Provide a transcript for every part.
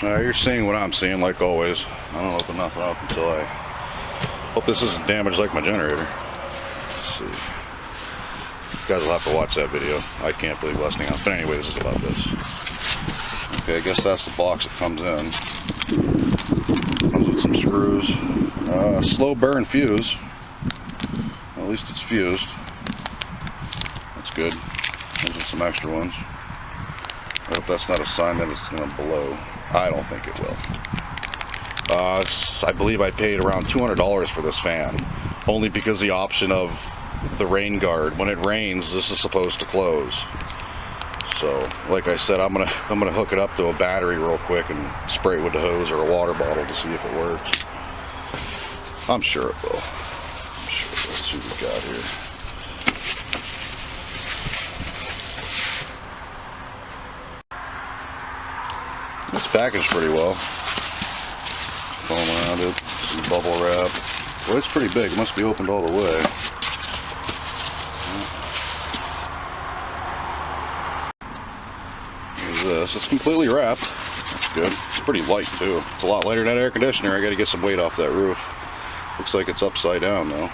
You're seeing what I'm seeing, like always. I don't open nothing up until I hope this isn't damaged like my generator. Let's see. You guys will have to watch that video. I can't believe Westinghouse. But anyway, this is about this. Okay, I guess that's the box it comes in. Comes with some screws. Slow burn fuse. At least it's fused. That's good. Comes with some extra ones. I hope that's not a sign that it's going to blow. I don't think it will. I believe I paid around $200 for this fan, only because the option of the rain guard. When it rains, this is supposed to close. So, like I said, I'm gonna hook it up to a battery real quick and spray it with the hose or a water bottle to see if it works. I'm sure it will. I'm sure. Let's see what we got here. It's packaged pretty well. Foam around it, some bubble wrap. Well, it's pretty big. It must be opened all the way. Here's this. It's completely wrapped. That's good. It's pretty light too. It's a lot lighter than that air conditioner. I got to get some weight off that roof. Looks like it's upside down though.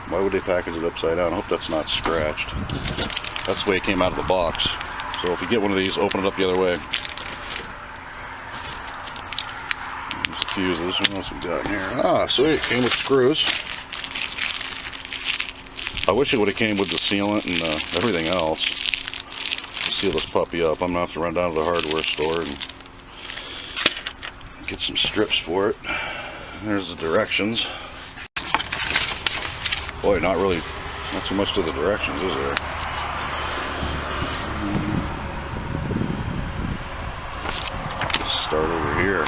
Why would they package it upside down? I hope that's not scratched. That's the way it came out of the box. So if you get one of these, open it up the other way. Fuses. What else we got in here? Ah, sweet. It came with screws. I wish it would have came with the sealant and everything else to seal this puppy up. I'm gonna have to run down to the hardware store and get some strips for it. There's the directions. Boy, not too much to the directions, is there? Let's start over here.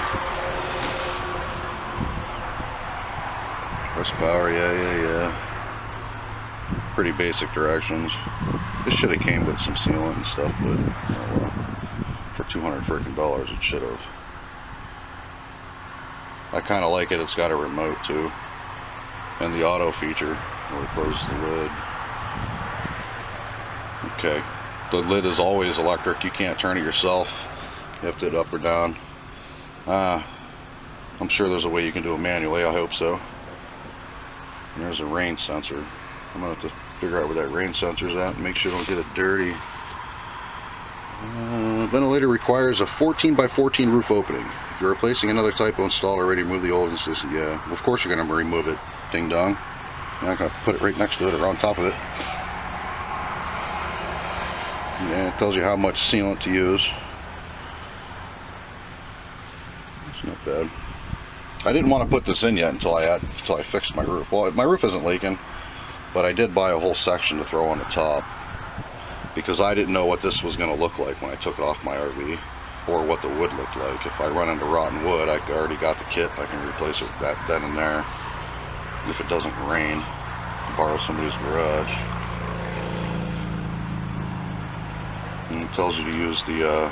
Horsepower, yeah. Pretty basic directions. This should have came with some sealant and stuff, but oh well. For $200 freaking it should have. I kind of like it. It's got a remote too, and the auto feature where it closes the lid. Okay, the lid is always electric. You can't turn it yourself. You have to hit up or down. I'm sure there's a way you can do it manually. I hope so. And there's a rain sensor. I'm going to have to figure out where that rain sensor's at and make sure I don't get it dirty. Ventilator requires a 14 by 14 roof opening. If you're replacing another typo installed already, remove the old installation. Yeah, well, of course you're going to remove it. Ding dong. You're not going to put it right next to it or on top of it. Yeah, it tells you how much sealant to use. It's not bad. I didn't want to put this in yet until I fixed my roof. Well, my roof isn't leaking, but I did buy a whole section to throw on the top because I didn't know what this was going to look like when I took it off my RV, or what the wood looked like. If I run into rotten wood, I already got the kit. I can replace it with that then and there. If it doesn't rain, borrow somebody's garage. And it tells you to use the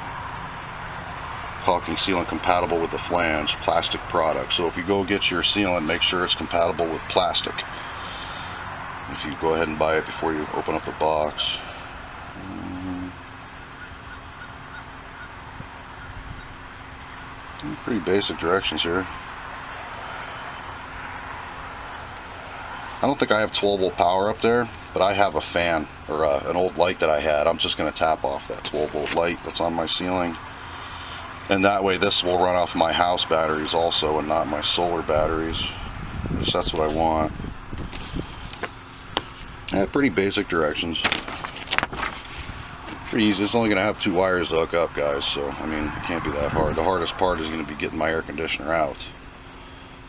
caulking sealant compatible with the flange, plastic product. So if you go get your sealant, make sure it's compatible with plastic. If you go ahead and buy it before you open up the box. Pretty basic directions here. I don't think I have 12 volt power up there, but I have a fan, or an old light that I had. I'm just going to tap off that 12 volt light that's on my ceiling. And that way this will run off my house batteries also and not my solar batteries. Just that's what I want. Yeah, pretty basic directions. Pretty easy. It's only going to have 2 wires to hook up, guys, so I mean, it can't be that hard. The hardest part is going to be getting my air conditioner out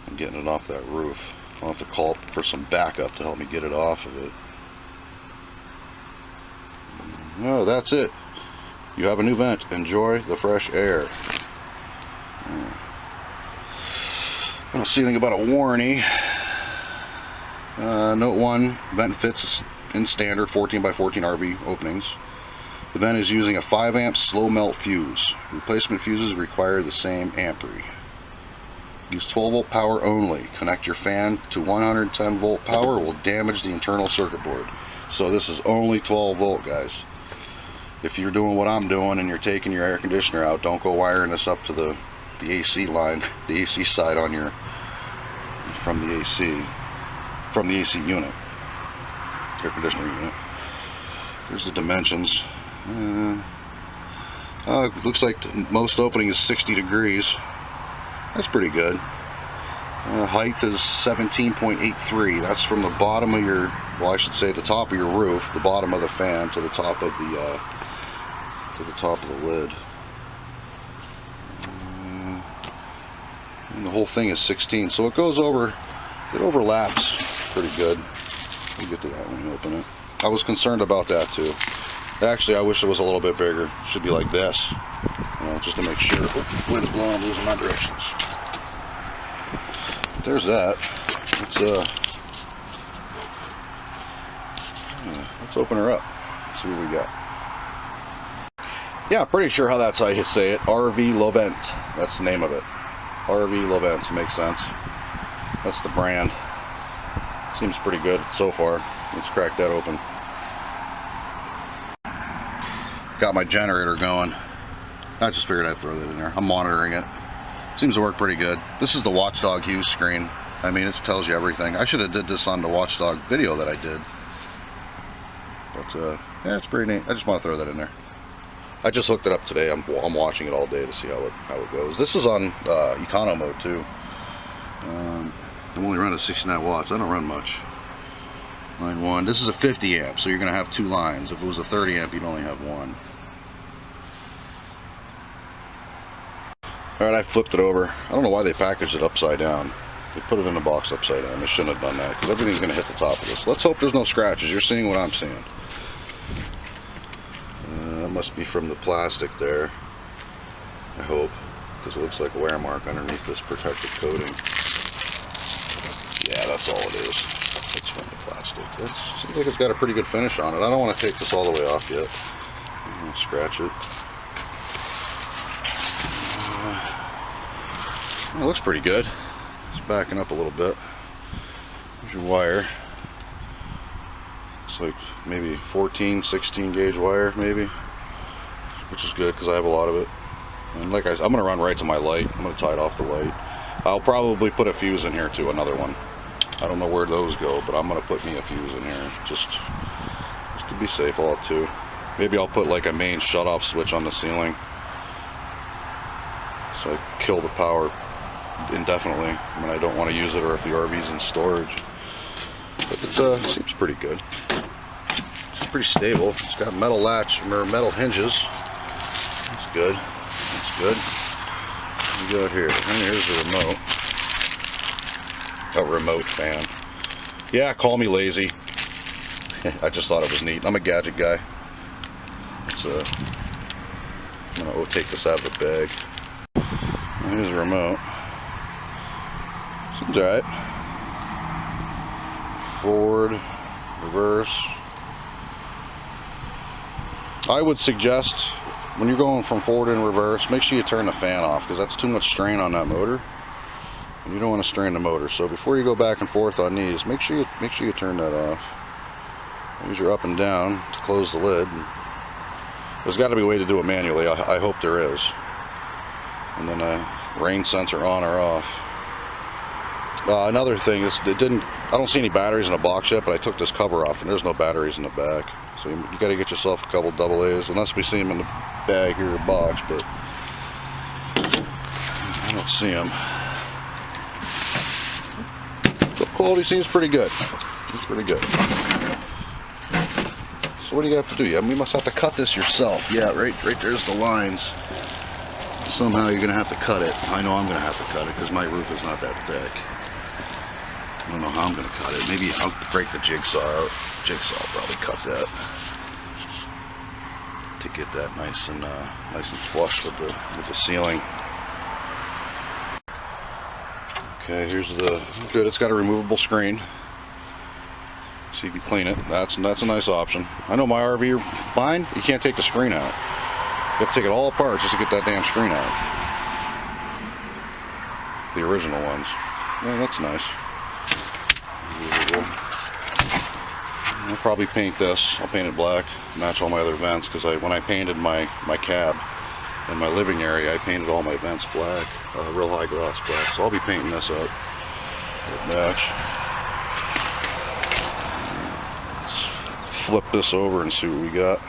and getting it off that roof. I'll have to call for some backup to help me get it off of it. No, that's it. You have a new vent. Enjoy the fresh air. I don't see anything about a warranty. Note 1, vent fits in standard 14 by 14 RV openings. The vent is using a 5 amp slow melt fuse. Replacement fuses require the same amperage. Use 12 volt power only. Connect your fan to 110 volt power, will damage the internal circuit board. So this is only 12 volt, guys. If you're doing what I'm doing and you're taking your air conditioner out, don't go wiring this up to the the AC line, the AC side on your, from the AC unit, air conditioning unit. Here's the dimensions. It looks like the most opening is 60 degrees. That's pretty good. Height is 17.83. That's from the bottom of your, well, I should say the top of your roof, the bottom of the fan, to the top of the lid. And the whole thing is 16, so it goes over, it overlaps pretty good. We'll get to that when you open it. I was concerned about that too. Actually, I wish it was a little bit bigger. It should be like this, you know, just to make sure. Oh, wind's blowing, I'm losing my directions. There's that. Let's open her up. See what we got. Yeah, pretty sure how that's how you say it. RVLOVENT. That's the name of it. RVLOVENT makes sense. That's the brand. Seems pretty good so far. Let's crack that open. Got my generator going. I just figured I'd throw that in there. I'm monitoring it. Seems to work pretty good. This is the Watchdog Hue screen. I mean, it tells you everything. I should have did this on the Watchdog video that I did. But yeah, it's pretty neat. I just want to throw that in there. I just looked it up today. I'm watching it all day to see how it goes. This is on econo mode too. I'm only running 69 watts. I don't run much. Line 1. This is a 50 amp, so you're going to have 2 lines. If it was a 30 amp, you'd only have 1. Alright, I flipped it over. I don't know why they packaged it upside down. They put it in the box upside down. They shouldn't have done that, because everything's going to hit the top of this. Let's hope there's no scratches. You're seeing what I'm seeing. That must be from the plastic there. I hope, because it looks like a wear mark underneath this protective coating. Yeah, that's all it is. It's from the plastic. It seems like it's got a pretty good finish on it. I don't want to take this all the way off yet. I'm going to scratch it. It looks pretty good. It's backing up a little bit. There's your wire. It's like maybe 14, 16 gauge wire, maybe, which is good because I have a lot of it. And like I said, I'm going to run right to my light. I'm going to tie it off the light. I'll probably put a fuse in here too, another one. I don't know where those go, but I'm going to put me a fuse in here just to be safe. I'll have 2. Maybe I'll put like a main shut-off switch on the ceiling, so I kill the power indefinitely when I don't want to use it, or if the RV's in storage. But it seems pretty good. It's pretty stable. It's got metal latch or metal hinges. That's good. That's good. What we got here? And here's the remote. A remote fan. Yeah, call me lazy. I just thought it was neat. I'm a gadget guy. I'm gonna take this out of the bag. Here's the remote. Seems alright. Forward, reverse. I would suggest when you're going from forward and reverse, make sure you turn the fan off, because that's too much strain on that motor, and you don't want to strain the motor. So before you go back and forth on these, make sure you turn that off. Use your up and down to close the lid. There's got to be a way to do it manually. I hope there is. And then a rain sensor on or off. Another thing is, I don't see any batteries in the box yet, but I took this cover off and there's no batteries in the back. So you got to get yourself a couple AA's, unless we see them in the bag here, box, but I don't see them. The quality seems pretty good. It's pretty good. So what do you have to do? Yeah, we must have to cut this yourself. Yeah, right there's the lines. Somehow you're gonna have to cut it. I know I'm gonna have to cut it because my roof is not that thick. I don't know how I'm gonna cut it. Maybe I'll break the jigsaw out. Jigsaw will probably cut that to get that nice and flush with the ceiling. Okay, here's the good. It's got a removable screen, so you can clean it. That's a nice option. I know my RV mine, you can't take the screen out. You have to take it all apart just to get that damn screen out. The original ones. Yeah, that's nice. I'll probably paint this. I'll paint it black, match all my other vents, because when I painted my cab, in my living area, I painted all my vents black, real high gloss black. So I'll be painting this up. Match. Let's flip this over and see what we got.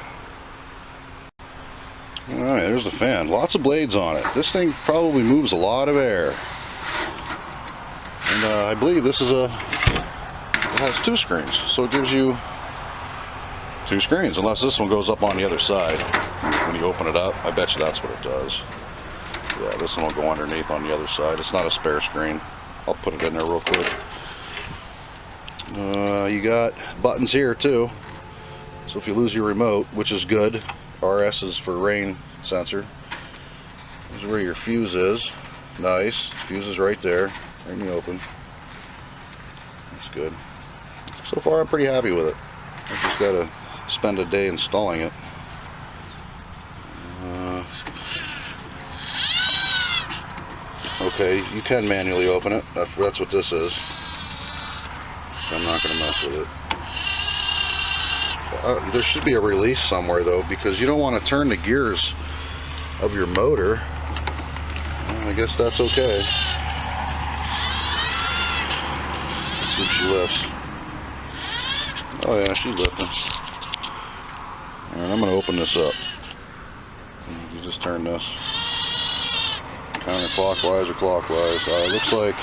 Alright, there's the fan. Lots of blades on it. This thing probably moves a lot of air. And I believe this is it has 2 screens. So it gives you 2 screens, unless this one goes up on the other side. When you open it up, I bet you that's what it does. Yeah, this one will go underneath on the other side. It's not a spare screen. I'll put it in there real quick. You got buttons here too. So if you lose your remote, which is good, RS is for rain sensor. This is where your fuse is. Nice. Fuse is right there. Right in the open. That's good. So far I'm pretty happy with it. I just gotta spend a day installing it. Okay, you can manually open it. That's what this is. I'm not going to mess with it. There should be a release somewhere though, because you don't want to turn the gears of your motor. Well, I guess that's okay. Let's see if she lifts. Oh yeah, she's lifting. Alright, I'm going to open this up. You just turn this counterclockwise or clockwise. It looks like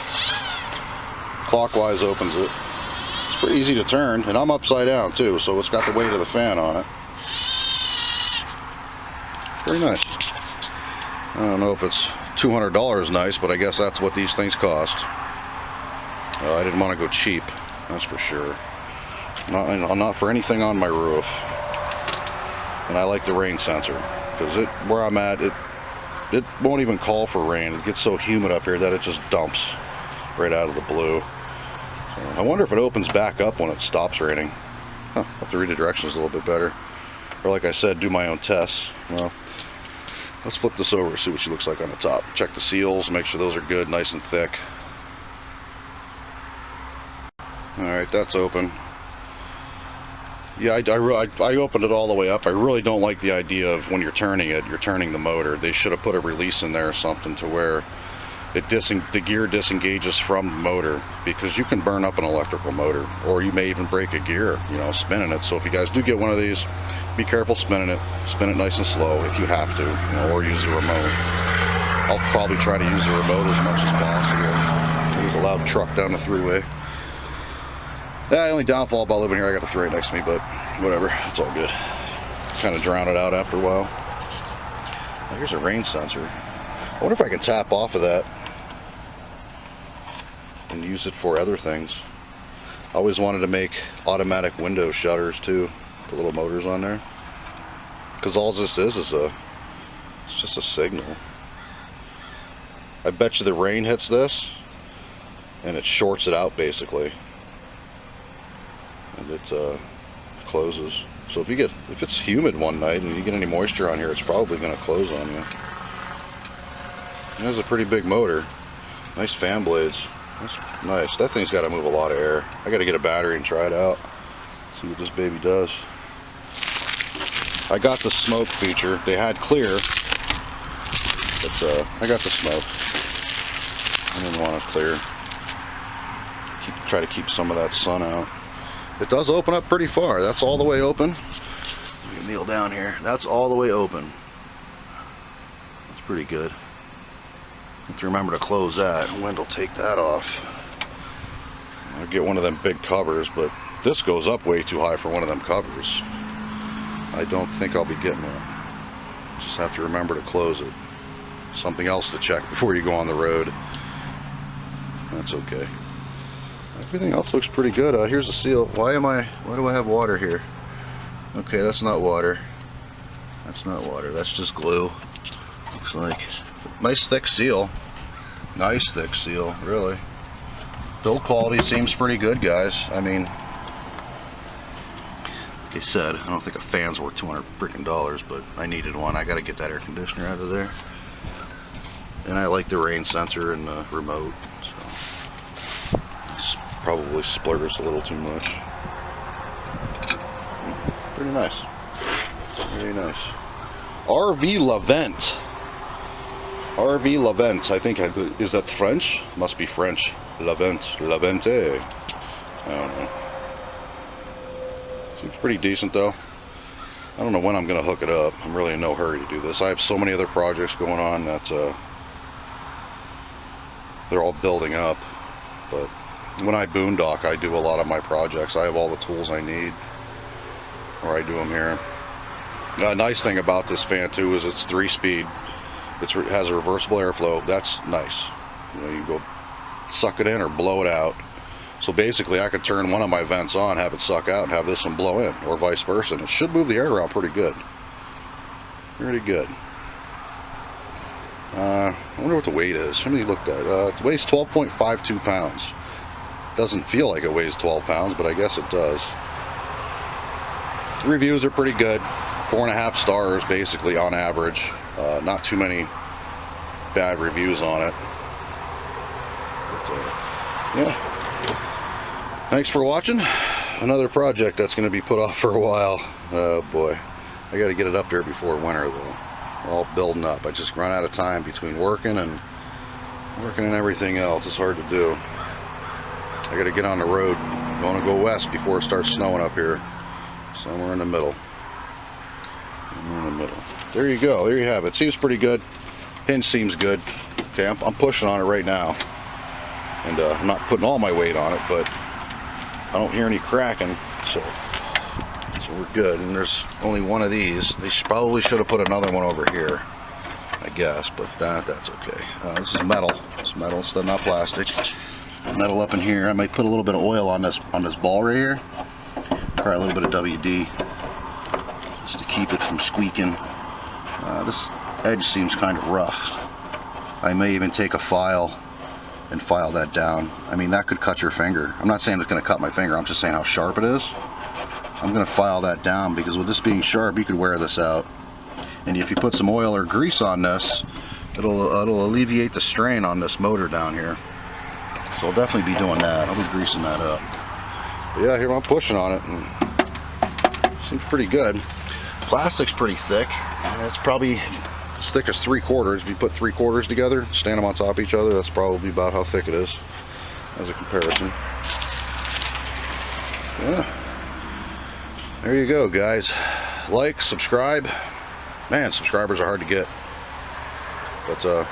clockwise opens it. It's pretty easy to turn, and I'm upside down too, so it's got the weight of the fan on it. Very nice. I don't know if it's $200 nice, but I guess that's what these things cost. I didn't want to go cheap, that's for sure. Not for anything on my roof. And I like the rain sensor, because where I'm at, it won't even call for rain. It gets so humid up here that it just dumps right out of the blue. So I wonder if it opens back up when it stops raining. I'll have to read the directions a little bit better. Or like I said, do my own tests. Well, let's flip this over and see what she looks like on the top. Check the seals, make sure those are good, nice and thick. Alright, that's open. Yeah, I opened it all the way up. I really don't like the idea of when you're turning it, you're turning the motor. They should have put a release in there or something to where the gear disengages from the motor, because you can burn up an electrical motor, or you may even break a gear, spinning it. So if you guys do get one of these, be careful spinning it. Spin it nice and slow if you have to, or use the remote. I'll probably try to use the remote as much as possible. There's a loud truck down the freeway. Yeah, the only downfall about living here, I got the 3 right next to me, but whatever, it's all good. Kind of drown it out after a while. Oh, here's a rain sensor. I wonder if I can tap off of that and use it for other things. I always wanted to make automatic window shutters too, the little motors on there. Because all this is it's just a signal. I bet you the rain hits this and it shorts it out basically. And it closes. So if it's humid one night and you get any moisture on here, it's probably going to close on you. And there's a pretty big motor. Nice fan blades. That's nice. That thing's got to move a lot of air. I got to get a battery and try it out. See what this baby does. I got the smoke feature. They had clear, but I got the smoke. I didn't want it clear. Try to keep some of that sun out. It does open up pretty far. That's all the way open. You can kneel down here. That's all the way open. That's pretty good. Have to remember to close that. When will take that off. I'll get one of them big covers, but this goes up way too high for one of them covers. I don't think I'll be getting one. Just have to remember to close it. Something else to check before you go on the road. That's okay. Everything else looks pretty good. Here's a seal. Why do I have water here? Okay, that's not water. That's not water. That's just glue. Looks like. Nice thick seal. Nice thick seal, really. Build quality seems pretty good, guys. I mean, like I said, I don't think a fan's worth $200 freaking dollars, but I needed one. I got to get that air conditioner out of there. And I like the rain sensor and the remote. So probably splurged a little too much. Pretty nice. Very nice. RVLOVENT. RVLOVENT. I think, is that French? Must be French. LOVENT. LOVENT. I don't know. Seems pretty decent though. I don't know when I'm going to hook it up. I'm really in no hurry to do this. I have so many other projects going on that they're all building up. But when I boondock, I do a lot of my projects. I have all the tools I need, or I do them here. A nice thing about this fan too is it's 3-speed. It has a reversible airflow. That's nice. You know, you go suck it in or blow it out. So basically I could turn one of my vents on, have it suck out, and have this one blow in, or vice versa. And it should move the air around pretty good. Pretty good. I wonder what the weight is. Somebody looked at it. It weighs 12.52 pounds. Doesn't feel like it weighs 12 pounds, but I guess it does. The reviews are pretty good. 4.5 stars basically on average. Not too many bad reviews on it. But, yeah. Thanks for watching. Another project that's going to be put off for a while. Oh boy. I got to get it up there before winter though. We're all building up. I just run out of time between working and everything else. It's hard to do. I got to get on the road. I want to go west before it starts snowing up here. Somewhere in the middle. There you go. There you have it. Seems pretty good. Hinge seems good. Okay, I'm pushing on it right now. And I'm not putting all my weight on it, but I don't hear any cracking, so we're good. And there's only one of these. They probably should have put another one over here, I guess, but that's okay. This is metal. It's metal instead, not plastic. Metal up in here. I might put a little bit of oil on this ball right here. Try a little bit of WD just to keep it from squeaking. This edge seems kind of rough. I may even take a file and file that down. I mean, that could cut your finger. I'm not saying it's going to cut my finger. I'm just saying how sharp it is. I'm going to file that down because with this being sharp, you could wear this out. And if you put some oil or grease on this, it'll alleviate the strain on this motor down here. So I'll definitely be doing that. I'll be greasing that up. But yeah, here I'm pushing on it, and it seems pretty good. Plastic's pretty thick. It's probably as thick as 3/4. If you put 3/4 together, stand them on top of each other, that's probably about how thick it is as a comparison. Yeah. There you go, guys. Like, subscribe. Man, subscribers are hard to get. But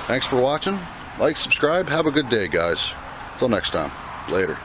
thanks for watching. Like, subscribe. Have a good day, guys. Until next time. Later.